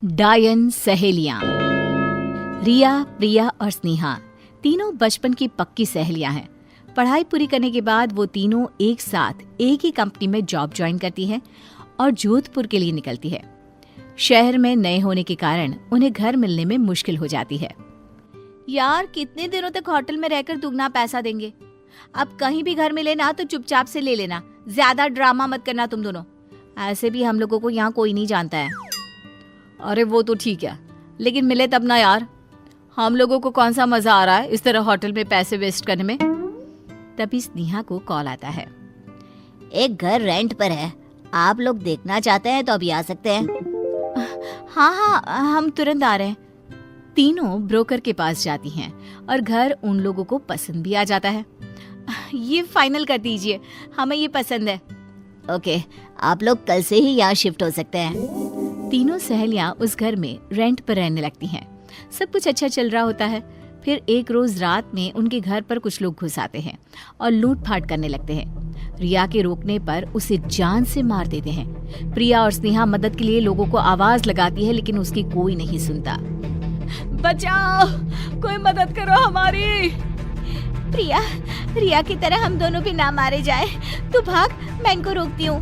डायन सहेलियां। रिया, प्रिया और स्नेहा तीनों बचपन की पक्की सहेलियां हैं। पढ़ाई पूरी करने के बाद वो तीनों एक साथ एक ही कंपनी में जॉब ज्वाइन करती हैं और जोधपुर के लिए निकलती है। शहर में नए होने के कारण उन्हें घर मिलने में मुश्किल हो जाती है। यार, कितने दिनों तक होटल में रहकर दुगना पैसा देंगे? अब कहीं भी घर मिले ना तो चुपचाप से ले लेना, ज्यादा ड्रामा मत करना तुम दोनों। ऐसे भी हम लोगों को यहाँ कोई नहीं जानता है। अरे वो तो ठीक है, लेकिन मिले तब ना यार। हम लोगों को कौन सा मजा आ रहा है इस तरह होटल में पैसे वेस्ट करने में। तभी स्नेहा को कॉल आता है। एक घर रेंट पर है, आप लोग देखना चाहते हैं तो अभी आ सकते हैं। हाँ, हम तुरंत आ रहे हैं। तीनों ब्रोकर के पास जाती हैं और घर उन लोगों को पसंद भी आ जाता है। ये फाइनल कर दीजिए, हमें ये पसंद है। ओके, आप लोग कल से ही यहाँ शिफ्ट हो सकते हैं। तीनों सहेलियां उस घर में रेंट पर रहने लगती हैं। सब कुछ अच्छा चल रहा होता है। फिर एक रोज रात में उनके घर पर कुछ लोग घुस आते हैं और लूटपाट करने लगते हैं। रिया के रोकने पर उसे जान से मार देते हैं। प्रिया और स्नेहा मदद के लिए लोगों को आवाज लगाती है, लेकिन उसकी कोई नहीं सुनता। बचाओ, कोई मदद करो हमारी। रिया की तरह हम दोनों भी ना मारे जाए। तू भाग, मैं इनको रोकती हूँ।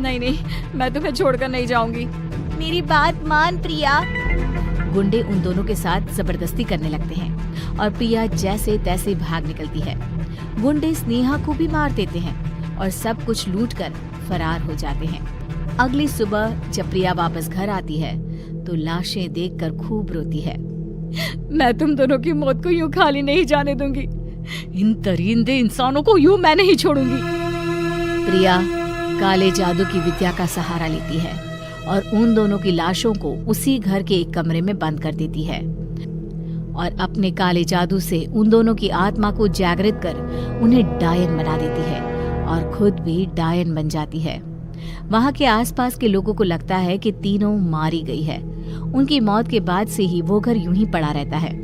नहीं, मैं तुम्हें छोड़कर नहीं जाऊंगी। मेरी बात मान प्रिया। गुंडे उन दोनों के साथ जबरदस्ती करने लगते हैं और प्रिया जैसे तैसे भाग निकलती है। गुंडे स्नेहा को भी मार देते हैं और सब कुछ लूटकर फरार हो जाते हैं। अगली सुबह जब प्रिया वापस घर आती है तो लाशें देखकर खूब रोती है। मैं तुम दोनों की मौत को यूं खाली नहीं जाने दूंगी। इन दरिंदे इंसानों को यूं मैं नहीं छोड़ूंगी। प्रिया काले जादू की विद्या का सहारा लेती है और उन दोनों की लाशों को उसी घर के एक कमरे में बंद कर देती है और अपने काले जादू से उन दोनों की आत्मा को जागृत कर उन्हें डायन बना देती है और खुद भी डायन बन जाती है। वहाँ के आसपास के लोगों को लगता है कि तीनों मारी गई है। उनकी मौत के बाद से ही वो घर यूं ही पड़ा रहता है।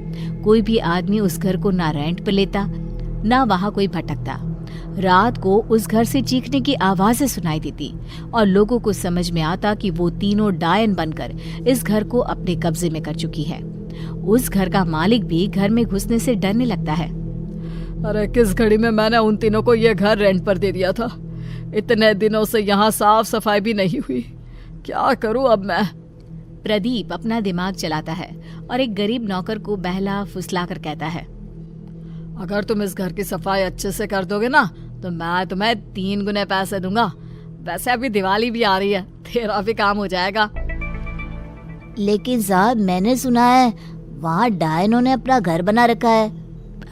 कोई भी आदमी उस घर को ना रेंट पर लेता, ना वहाँ कोई भटकता। रात को उस घर से चीखने की आवाजें सुनाई देती और लोगों को समझ में आता कि वो तीनों डायन बनकर इस घर को अपने कब्जे में कर चुकी है। उस घर का मालिक भी घर में घुसने से डरने लगता है। अरे किस घड़ी में मैंने उन तीनों को ये घर रेंट पर दे दिया था। इतने दिनों से यहाँ साफ सफाई भी नहीं हुई। क्या करूँ अब मैं? प्रदीप अपना दिमाग चलाता है और एक गरीब नौकर को बहला फुसला कर कहता है, अगर तुम इस घर की सफाई अच्छे से कर दोगे ना तो मैं तुम्हें 3 गुने पैसे दूंगा। वैसे अभी दिवाली भी आ रही है, तेरा भी काम हो जाएगा। लेकिन साहब, मैंने सुना है वहाँ डायनों ने अपना घर बना रखा है।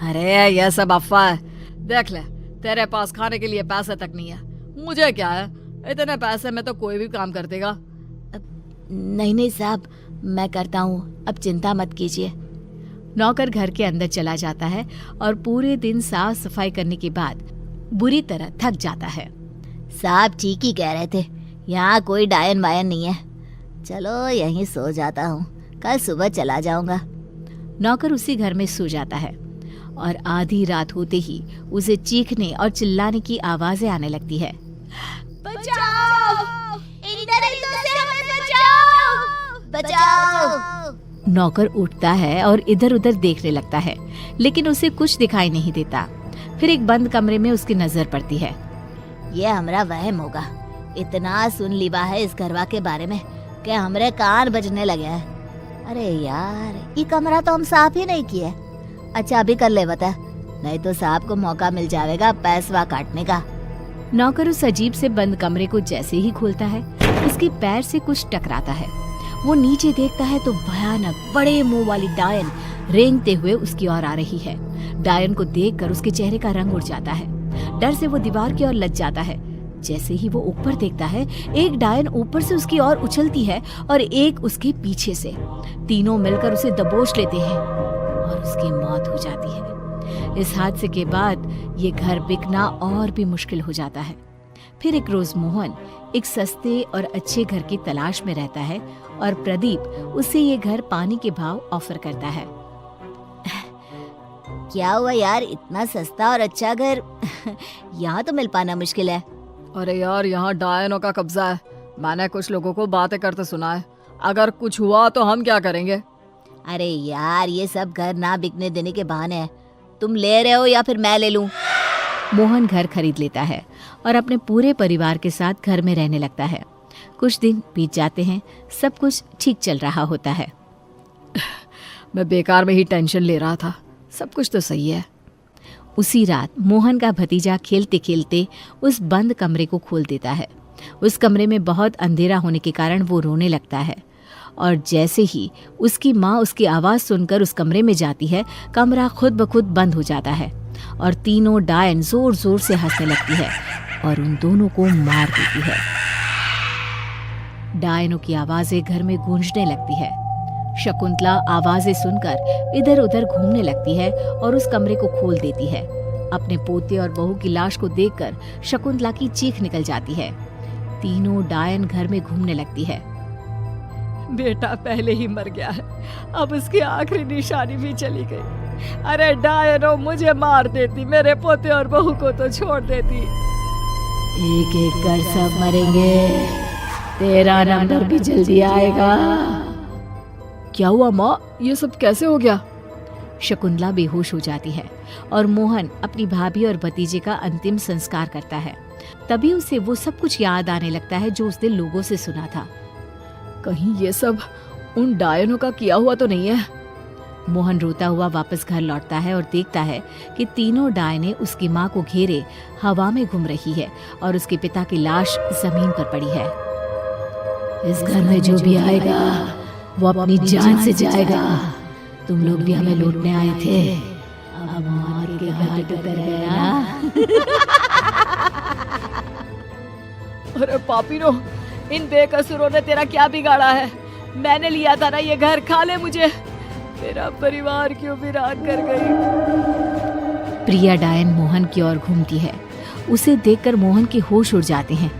अरे यह सब अफवाह है। देख ले, तेरे पास खाने के लिए पैसे तक नहीं है। मुझे क्या है, इतने पैसे में तो कोई भी काम कर देगा। नहीं साहब, मैं करता हूँ, अब चिंता मत कीजिए। नौकर घर के अंदर चला जाता है और पूरे दिन साफ सफाई करने के बाद बुरी तरह थक जाता है। साहब ठीक ही कह रहे थे, यहाँ कोई डायन वायन नहीं है। चलो यहीं सो जाता हूँ, कल सुबह चला जाऊंगा। नौकर उसी घर में सो जाता है और आधी रात होते ही उसे चीखने और चिल्लाने की आवाजें आने लगती है। बचाओ! इन दरिंदों से हमें बचाओ! बचाओ! नौकर उठता है और इधर उधर देखने लगता है, लेकिन उसे कुछ दिखाई नहीं देता। फिर एक बंद कमरे में उसकी नजर पड़ती है। ये हमरा वहम होगा। इतना सुन लिबा है इस घरवा के बारे में कि हमरे कान बजने लगे हैं। अरे यार, ये कमरा तो हम साफ ही नहीं किए। अच्छा अभी कर ले बता, नहीं तो साहब को मौका मिल जाएगा पैसवा काटने का। नौकर उस अजीब से बंद कमरे को जैसे ही खोलता है, उसके पैर से कुछ टकराता है। वो नीचे देखता है तो भयानक बड़े मुंह वाली डायन रेंगते हुए उसकी ओर आ रही है। डायन को देखकर उसके चेहरे का रंग उड़ जाता है। डर से वो दीवार की ओर लग जाता है। जैसे ही वो ऊपर देखता है, एक डायन ऊपर से उसकी ओर उछलती है और एक उसके पीछे से। तीनों मिलकर उसे दबोच लेते हैं और उसकी मौत हो जाती है। इस हादसे के बाद ये घर बिकना और भी मुश्किल हो जाता है। फिर एक रोज मोहन एक सस्ते और अच्छे घर की तलाश में रहता है और प्रदीप उसे ये घर पानी के भाव ऑफर करता है। क्या हुआ यार, इतना सस्ता और अच्छा घर यहाँ तो मिल पाना मुश्किल है। अरे यार, यहाँ डायनों का कब्जा है। मैंने कुछ लोगों को बातें करते सुना है। अगर कुछ हुआ तो हम क्या करेंगे? अरे यार, ये सब घर ना बिकने देने के बहाने हैं। तुम ले रहे हो या फिर मैं ले लूं? मोहन घर खरीद लेता है और अपने पूरे परिवार के साथ घर में रहने लगता है। कुछ दिन बीत जाते हैं, सब कुछ ठीक चल रहा होता है। मैं बेकार में ही टेंशन ले रहा था, सब कुछ तो सही है। उसी रात मोहन का भतीजा खेलते खेलते उस बंद कमरे को खोल देता है। उस कमरे में बहुत अंधेरा होने के कारण वो रोने लगता है और जैसे ही उसकी माँ उसकी आवाज़ सुनकर उस कमरे में जाती है, कमरा खुद ब खुद बंद हो जाता है और तीनों डायन जोर जोर से हंसने लगती है और उन दोनों को मार देती है। डायनों की आवाज़ें घर में गूंजने लगती है। शकुंतला आवाज़ें सुनकर इधर उधर घूमने लगती है और उस कमरे को खोल देती है। अपने पोते और बहू की लाश को देखकर शकुंतला की चीख निकल जाती है। तीनों डायन घर में घूमने लगती है। बेटा पहले ही मर गया है, अब उसकी आखिरी निशानी भी चली गई। अरे डायनो, मुझे मार देती, मेरे पोते और बहू को तो छोड़ देती। एक एक कर सब मरेंगे, तेरा नंबर भी जल्दी आएगा। क्या हुआ माँ, ये सब कैसे हो गया? शकुंतला बेहोश हो जाती है और मोहन अपनी भाभी और भतीजे का अंतिम संस्कार करता है। तभी उसे वो सब कुछ याद आने लगता है जो उसने लोगों से सुना था। कहीं ये सब उन डायनों का किया हुआ तो नहीं है? मोहन रोता हुआ वापस घर लौटता है और देखता है कि तीनों डायनें उसकी माँ को घेरे हवा में घूम रही है और उसके पिता की लाश जमीन पर पड़ी है। इस घर में जो भी आएगा वो अपनी जान से जाएगा। तुम लोग भी हमें लूटने आए थे, अब मार के घाट उतर गए ना। अरे पापीनो, इन बेकसूरों ने तेरा क्या बिगाड़ा है? मैंने लिया था ना ये घर, खा ले मुझे। मेरा परिवार क्यों वीरान कर गई? प्रिया डायन मोहन की ओर घूमती है। उसे देखकर मोहन के होश उड़ जाते हैं।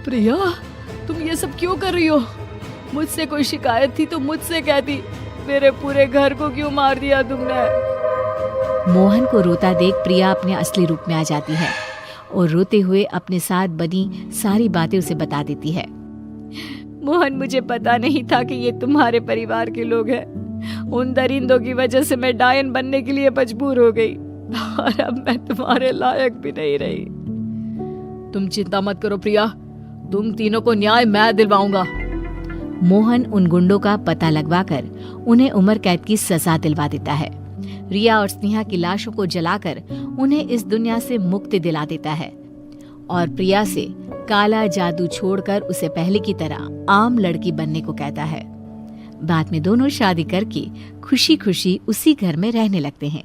प्रिया, तुम ये सब क्यों कर रही हो? मुझसे कोई शिकायत थी तो मुझसे कहती, मेरे पूरे घर को क्यों मार दिया तुमने? मोहन को रोता देख प्रिया अपने असली रूप में आ जाती है और रोते हुए अपने साथ बनी सारी बातें उसे बता देती है। मोहन, मुझे पता नहीं था कि ये तुम्हारे परिवार के लोग हैं। उन दरिंदों की वजह से मैं डायन बनने के लिए मजबूर हो गई और अब मैं तुम्हारे लायक भी नहीं रही। तुम चिंता मत करो प्रिया, तुम तीनों को न्याय मैं दिलवाऊंगा। मोहन उन गुंडों का पता लगवाकर उन्हें उम्र कैद की सजा दिलवा देता है। रिया और स्नेहा की लाशों को जलाकर उन्हें इस दुनिया से मुक्ति दिला देता है और प्रिया से काला जादू छोड़कर उसे पहले की तरह आम लड़की बनने को कहता है। बाद में दोनों शादी करके खुशी खुशी उसी घर में रहने लगते हैं।